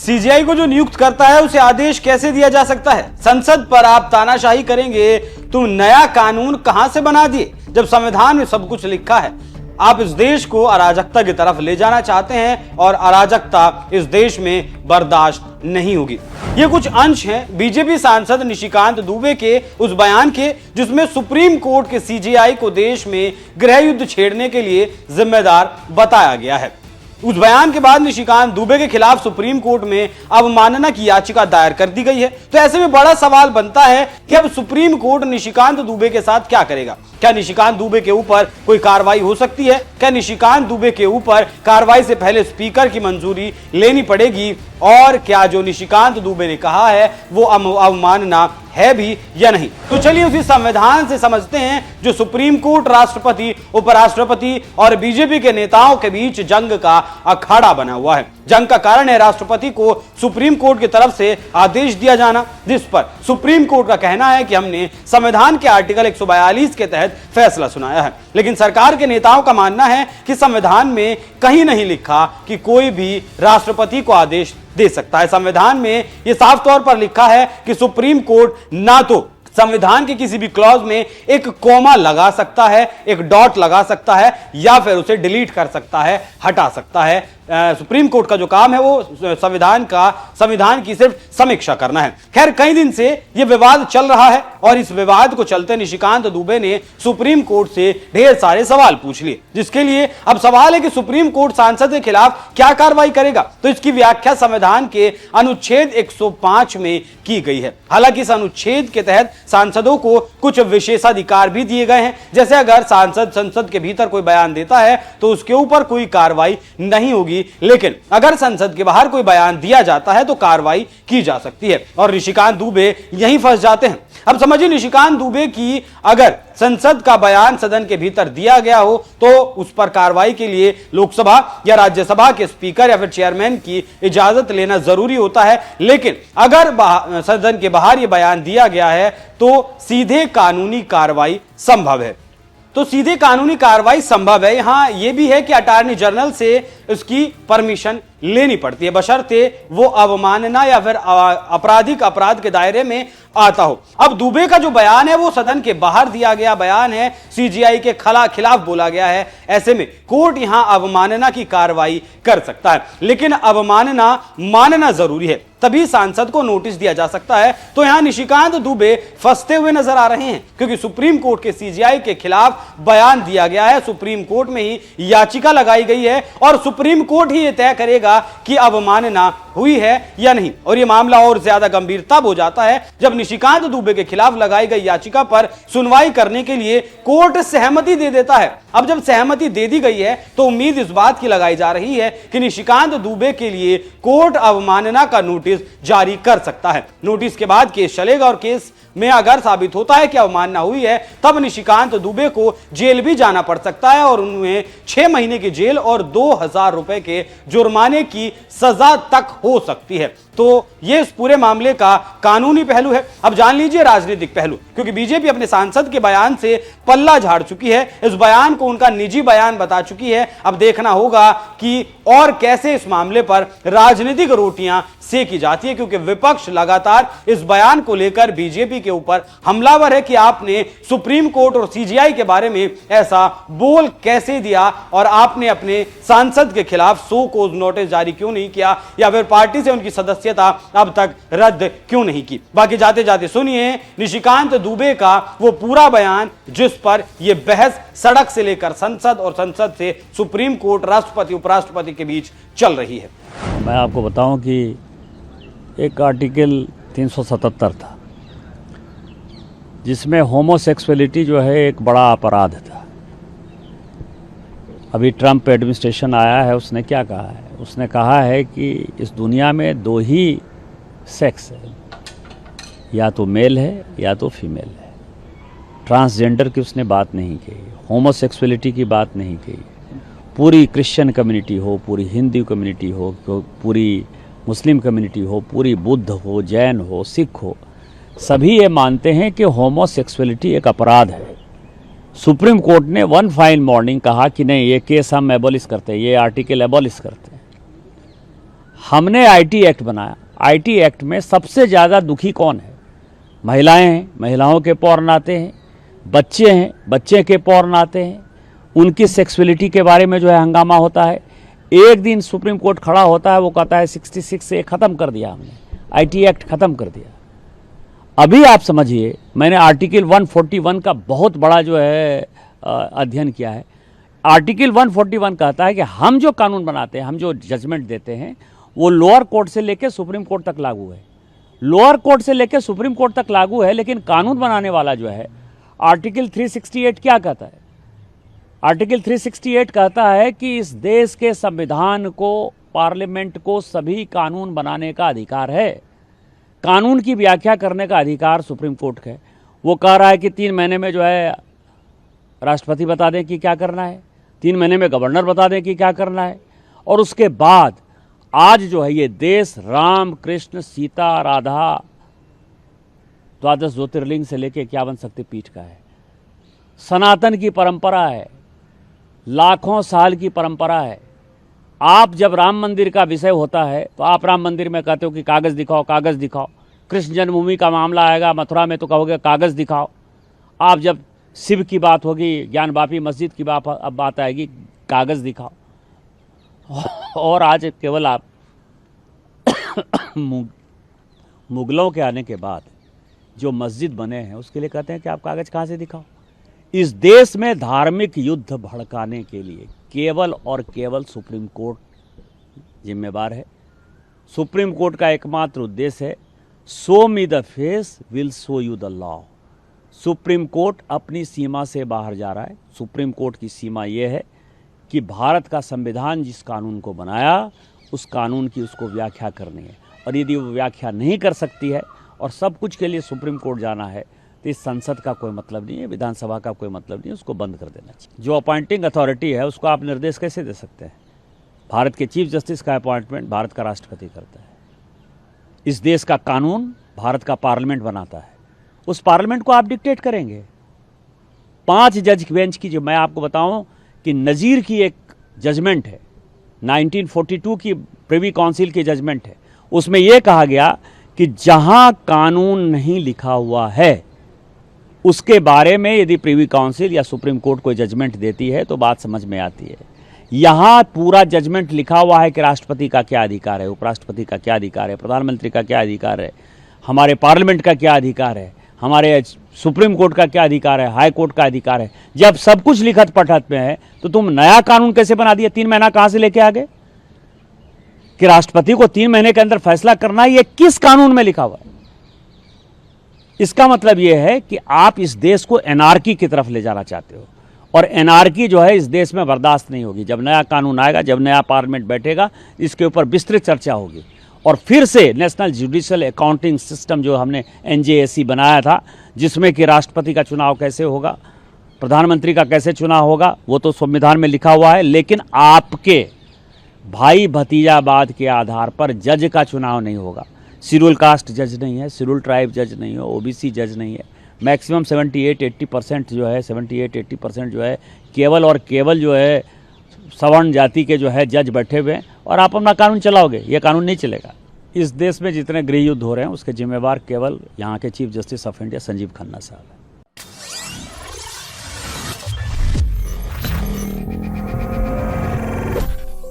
CGI को जो नियुक्त करता है उसे आदेश कैसे दिया जा सकता है? संसद पर आप तानाशाही करेंगे, तुम नया कानून कहां से बना दिए जब संविधान में सब कुछ लिखा है? आप इस देश को अराजकता की तरफ ले जाना चाहते हैं और अराजकता इस देश में बर्दाश्त नहीं होगी। ये कुछ अंश हैं बीजेपी सांसद निशिकांत दुबे के उस बयान के जिसमें सुप्रीम कोर्ट के सीजीआई को देश में गृह युद्ध छेड़ने के लिए जिम्मेदार बताया गया है। उस बयान के बाद निशिकांत दुबे के खिलाफ सुप्रीम कोर्ट में अवमानना की याचिका दायर कर दी गई है। तो ऐसे में बड़ा सवाल बनता है कि अब सुप्रीम कोर्ट निशिकांत दुबे के साथ क्या करेगा? क्या निशिकांत दुबे के ऊपर कोई कार्रवाई हो सकती है? क्या निशिकांत दुबे के ऊपर कार्रवाई से पहले स्पीकर की मंजूरी लेनी पड़ेगी? और क्या जो निशिकांत दुबे ने कहा है वो अवमानना है भी या नहीं? तो चलिए उसी संविधान से समझते हैं जो सुप्रीम कोर्ट, राष्ट्रपति, उपराष्ट्रपति और बीजेपी के नेताओं के बीच जंग का अखाड़ा बना हुआ है। जंग का कारण है राष्ट्रपति को सुप्रीम कोर्ट की तरफ से आदेश दिया जाना, जिस पर सुप्रीम कोर्ट का कहना है कि हमने संविधान के आर्टिकल 142 के तहत फैसला सुनाया है। लेकिन सरकार के नेताओं का मानना है कि संविधान में कहीं नहीं लिखा कि कोई भी राष्ट्रपति को आदेश दे सकता है। संविधान में यह साफ तौर पर लिखा है कि सुप्रीम कोर्ट ना तो संविधान के किसी भी क्लॉज में एक कॉमा लगा सकता है, एक डॉट लगा सकता है, या फिर उसे डिलीट कर सकता है, हटा सकता है। सुप्रीम कोर्ट का जो काम है वो संविधान की सिर्फ समीक्षा करना है। खैर, कई दिन से यह विवाद चल रहा है और इस विवाद को चलते निशिकांत दुबे ने सुप्रीम कोर्ट से ढेर सारे सवाल पूछ लिए, जिसके लिए अब सवाल है कि सुप्रीम कोर्ट सांसद के खिलाफ क्या कार्रवाई करेगा। तो इसकी व्याख्या संविधान के अनुच्छेद 105 में की गई है। हालांकि इस अनुच्छेद के तहत सांसदों को कुछ विशेषाधिकार भी दिए गए हैं, जैसे अगर सांसद संसद के भीतर कोई बयान देता है तो उसके ऊपर कोई कार्रवाई नहीं होगी, लेकिन अगर संसद के बाहर कोई बयान दिया जाता है तो कार्रवाई की जा सकती है। और निशिकांत दुबे यहीं फंस जाते हैं। अब समझिए, निशिकांत दुबे की अगर संसद का बयान सदन के भीतर दिया गया हो तो उस पर कार्रवाई के लिए लोकसभा या राज्यसभा के स्पीकर या फिर चेयरमैन की इजाजत लेना जरूरी होता है। लेकिन अगर सदन के बाहर यह बयान दिया गया है तो सीधे कानूनी कार्रवाई संभव है। तो सीधे कानूनी कार्रवाई संभव है। यहां यह भी है कि अटॉर्नी जनरल से उसकी परमिशन लेनी पड़ती है, बशर्ते वो अवमानना या फिर आपराधिक अपराध के दायरे में आता हो। अब दुबे का जो बयान है वो सदन के बाहर दिया गया बयान है, सीजीआई के खिलाफ बोला गया है। ऐसे में कोर्ट यहां अवमानना की कार्रवाई कर सकता है, लेकिन अवमानना मानना जरूरी है, तभी सांसद को नोटिस दिया जा सकता है। तो यहां निशिकांत दुबे फंसते हुए नजर आ रहे हैं, क्योंकि सुप्रीम कोर्ट के सीजीआई के खिलाफ बयान दिया गया है, सुप्रीम कोर्ट में ही याचिका लगाई गई है और सुप्रीम कोर्ट ही यह तय करेगा कि अवमानना हुई है या नहीं। और यह मामला और ज्यादा गंभीर तब हो जाता है जब निशिकांत दुबे के खिलाफ लगाई गई याचिका पर सुनवाई करने के लिए कोर्ट सहमति दे देता है। अब जब सहमति दे दी गई है तो उम्मीद इस बात की लगाई जा रही है कि निशिकांत दुबे के लिए कोर्ट अवमानना का नोटिस जारी कर सकता है। नोटिस के बाद केस चलेगा और केस में अगर साबित होता है कि अवमानना हुई है तब निशिकांत दुबे को जेल भी जाना पड़ सकता है और उन्हें 6 महीने की जेल और 2000 रुपए के जुर्माने की सजा तक हो सकती है। तो यह इस पूरे मामले का कानूनी पहलू है। अब जान लीजिए राजनीतिक पहलू, क्योंकि बीजेपी अपने सांसद के बयान से पल्ला झाड़ चुकी है, इस बयान को उनका निजी बयान बता चुकी है। अब देखना होगा कि और कैसे इस मामले पर राजनीतिक रोटियां सेकी जाती है, क्योंकि विपक्ष लगातार इस बयान को लेकर बीजेपी के ऊपर हमलावर है कि आपने सुप्रीम कोर्ट और सीजीआई के बारे में ऐसा बोल कैसे दिया और आपने अपने सांसद के खिलाफ सो कॉज नोटिस जारी क्यों नहीं किया, या फिर पार्टी से उनकी सदस्यता अब तक रद्द क्यों नहीं की। बाकी जाते जाते सुनिए निशिकांत दुबे का वो पूरा बयान जिस पर यह बहस सड़क से लेकर संसद और संसद से सुप्रीम कोर्ट, राष्ट्रपति, उपराष्ट्रपति के बीच चल रही है। मैं आपको बताऊं कि एक आर्टिकल 377 था जिसमें होमोसेक्सुअलिटी जो है एक बड़ा अपराध था। अभी ट्रंप एडमिनिस्ट्रेशन आया है, उसने क्या कहा है? उसने कहा है कि इस दुनिया में 2 ही सेक्स है, या तो मेल है या तो फीमेल है। ट्रांसजेंडर की उसने बात नहीं कही, होमोसेक्सुअलिटी की बात नहीं कही। पूरी क्रिश्चियन कम्युनिटी हो, पूरी हिंदू कम्युनिटी हो, पूरी मुस्लिम कम्युनिटी हो, पूरी बुद्ध हो, जैन हो, सिख हो, सभी ये मानते हैं कि होमोसेक्सुअलिटी एक अपराध है। सुप्रीम कोर्ट ने वन फाइन मॉर्निंग कहा कि नहीं, ये केस हम एबॉलिश करते हैं, ये आर्टिकल एबॉलिश करते हैं। हमने आईटी एक्ट बनाया। आईटी एक्ट में सबसे ज़्यादा दुखी कौन है? महिलाएं हैं, महिलाओं के पौर्ण आते हैं, बच्चे हैं, बच्चे के पौर्ण आते हैं, उनकी सेक्सुअलिटी के बारे में जो है हंगामा होता है। एक दिन सुप्रीम कोर्ट खड़ा होता है, वो कहता है 66 से ख़त्म कर दिया हमने, आईटी एक्ट ख़त्म कर दिया। अभी आप समझिए, मैंने आर्टिकल 141 का बहुत बड़ा जो है अध्ययन किया है। आर्टिकल 141 कहता है कि हम जो कानून बनाते हैं, हम जो जजमेंट देते हैं, वो लोअर कोर्ट से लेकर सुप्रीम कोर्ट तक लागू है। लोअर कोर्ट से लेकर सुप्रीम कोर्ट तक लागू है, लेकिन कानून बनाने वाला जो है, आर्टिकल 368 क्या कहता है? आर्टिकल 368 कहता है कि इस देश के संविधान को, पार्लियामेंट को सभी कानून बनाने का अधिकार है। कानून की व्याख्या करने का अधिकार सुप्रीम कोर्ट का है। वो कह रहा है कि 3 महीने में जो है राष्ट्रपति बता दें कि क्या करना है, 3 महीने में गवर्नर बता दें कि क्या करना है, और उसके बाद आज जो है ये देश राम, कृष्ण, सीता, राधा, द्वादश ज्योतिर्लिंग से लेकर 51 शक्तिपीठ का है। सनातन की परंपरा है, लाखों साल की परंपरा है। आप जब राम मंदिर का विषय होता है तो आप राम मंदिर में कहते हो कि कागज़ दिखाओ, कागज़ दिखाओ। कृष्ण जन्मभूमि का मामला आएगा मथुरा में तो कहोगे कागज़ दिखाओ। आप जब शिव की बात होगी, ज्ञानवापी मस्जिद की बात आएगी, कागज़ दिखाओ। और आज केवल आप मुगलों के आने के बाद जो मस्जिद बने हैं उसके लिए कहते हैं कि आप कागज़ कहाँ से दिखाओ। इस देश में धार्मिक युद्ध भड़काने के लिए केवल और केवल सुप्रीम कोर्ट जिम्मेवार है। सुप्रीम कोर्ट का एकमात्र उद्देश्य है, show me the face will show you the law. Supreme court अपनी सीमा से बाहर जा रहा है। सुप्रीम कोर्ट की सीमा ये है कि भारत का संविधान जिस कानून को बनाया, उस कानून की उसको व्याख्या करनी है, और यदि वो व्याख्या नहीं कर सकती है और सब कुछ के लिए सुप्रीम कोर्ट जाना है, तो इस संसद का कोई मतलब नहीं है, विधानसभा का कोई मतलब नहीं है, उसको बंद कर देना चाहिए। जो अपॉइंटिंग अथॉरिटी है उसको आप निर्देश कैसे दे सकते हैं? भारत के चीफ जस्टिस का अपॉइंटमेंट भारत का राष्ट्रपति करता है। इस देश का कानून भारत का पार्लियामेंट बनाता है। उस पार्लियामेंट को आप डिक्टेट करेंगे? 5 जज बेंच की, जो मैं आपको बताऊं कि नज़ीर की एक जजमेंट है, 1942 की प्रिवी काउंसिल की जजमेंट है। उसमें यह कहा गया कि जहां कानून नहीं लिखा हुआ है उसके बारे में यदि प्रिवी काउंसिल या सुप्रीम कोर्ट कोई जजमेंट देती है तो बात समझ में आती है। यहां पूरा जजमेंट लिखा हुआ है कि राष्ट्रपति का क्या अधिकार है, उपराष्ट्रपति का क्या अधिकार है, प्रधानमंत्री का क्या अधिकार है, हमारे पार्लियामेंट का क्या अधिकार है, हमारे सुप्रीम कोर्ट का क्या अधिकार है, हाई कोर्ट का अधिकार है। जब सब कुछ लिखत पढ़त में है तो तुम नया कानून कैसे बना दिया? 3 महीना कहां से लेके आ गए कि राष्ट्रपति को 3 महीने के अंदर फैसला करना है? ये किस कानून में लिखा हुआ है? इसका मतलब यह है कि आप इस देश को एनार्की की तरफ ले जाना चाहते हो, और एनार्की जो है इस देश में बर्दाश्त नहीं होगी। जब नया कानून आएगा, जब नया पार्लियामेंट बैठेगा, इसके ऊपर विस्तृत चर्चा होगी, और फिर से नेशनल जुडिशियल अकाउंटिंग सिस्टम जो हमने NJAC बनाया था, जिसमें कि राष्ट्रपति का चुनाव कैसे होगा, प्रधानमंत्री का कैसे चुनाव होगा, वो तो संविधान में लिखा हुआ है, लेकिन आपके भाई भतीजावाद के आधार पर जज का चुनाव नहीं होगा। शेड्यूल कास्ट जज नहीं है, शेड्यूल ट्राइब जज नहीं है, OBC जज नहीं है। मैक्सिमम 78-80% जो है, 78-80% जो है केवल और केवल जो है सवर्ण जाति के जो है जज बैठे हुए हैं, और आप अपना कानून चलाओगे। ये कानून नहीं चलेगा। इस देश में जितने गृह युद्ध हो रहे हैं उसके जिम्मेवार केवल यहाँ के chief justice of India Sanjeev Khanna साहब हैं।